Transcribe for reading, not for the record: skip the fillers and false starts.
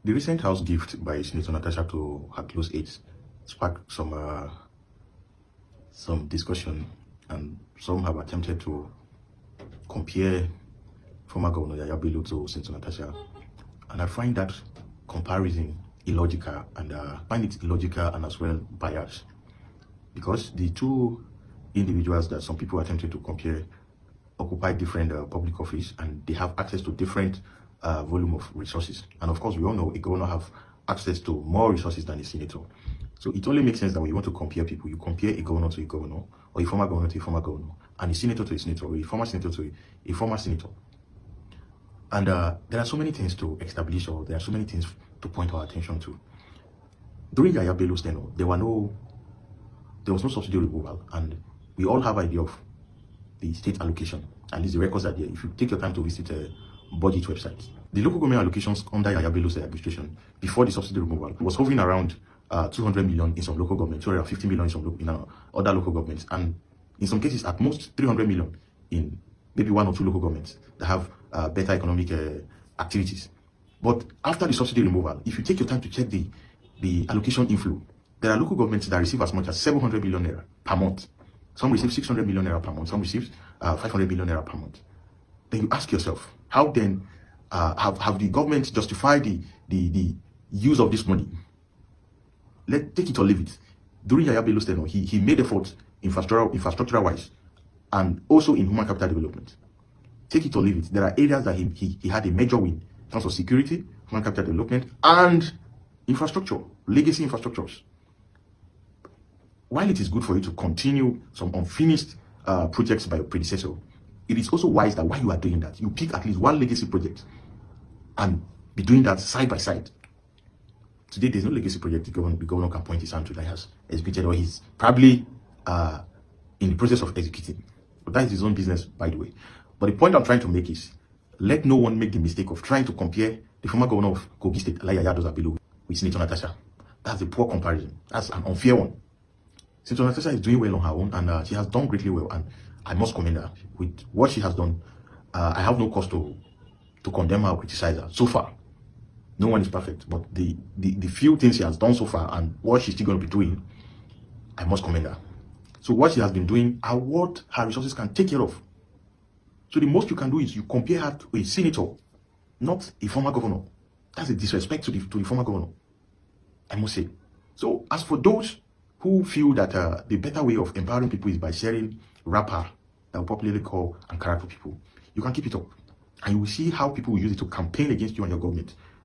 The recent house gift by Senator Natasha to her close aides sparked some discussion, and some have attempted to compare former Governor Yaya Bello to Senator Natasha, and I find that comparison illogical, and find it illogical and as well biased, because the two individuals that some people attempted to compare occupy different public office, and they have access to different volume of resources. And of course, we all know a governor have access to more resources than a senator. So it only makes sense that when you want to compare people, you compare a governor to a governor, or a former governor to a former governor, and a senator to a senator, or a former senator to a former senator. And there are so many things to establish, or there are so many things to point our attention to. During Yaya Bello's tenure, there was no subsidy removal, and we all have idea of the state allocation. At least the records are there. If you take your time to visit budget websites, the local government allocations under Yaya Bello's administration before the subsidy removal was hovering around 200 million in some local governments, 250 million in some other local governments, and in some cases at most 300 million in maybe one or two local governments that have better economic activities. But after the subsidy removal, if you take your time to check the allocation inflow, there are local governments that receive as much as 700 million naira per month. Some receive 600 million naira per month. Some receive 500 million naira per month. Then you ask yourself, how then have the government justified the use of this money? Take it or leave it. During Yaya Bello's tenure, he made efforts infrastructural wise, and also in human capital development. Take it or leave it. There are areas that he had a major win in terms of security, human capital development, and infrastructure, legacy infrastructures. While it is good for you to continue some unfinished projects by your predecessor, it is also wise that while you are doing that, you pick at least one legacy project and be doing that side by side. Today, there's no legacy project the governor can point his hand to that he has executed, or he's probably in the process of executing. But that is his own business, by the way. But the point I'm trying to make is, let no one make the mistake of trying to compare the former governor of Kogi State, Yaya Bello, with Senator Natasha. That's a poor comparison. That's an unfair one. Senator Natasha is doing well on her own, and she has done greatly well, and I must commend her with what she has done. I have no cause to condemn her or criticize her. So far, no one is perfect, but the few things she has done so far and what she's still going to be doing, I must commend her. So what she has been doing are what her resources can take care of. So the most you can do is you compare her to a senator, not a former governor. That's a disrespect to the former governor, I must say. So as for those who feel that the better way of empowering people is by sharing wrapper that we popularly call Ankara to people, you can keep it up, and you will see how people will use it to campaign against you and your government.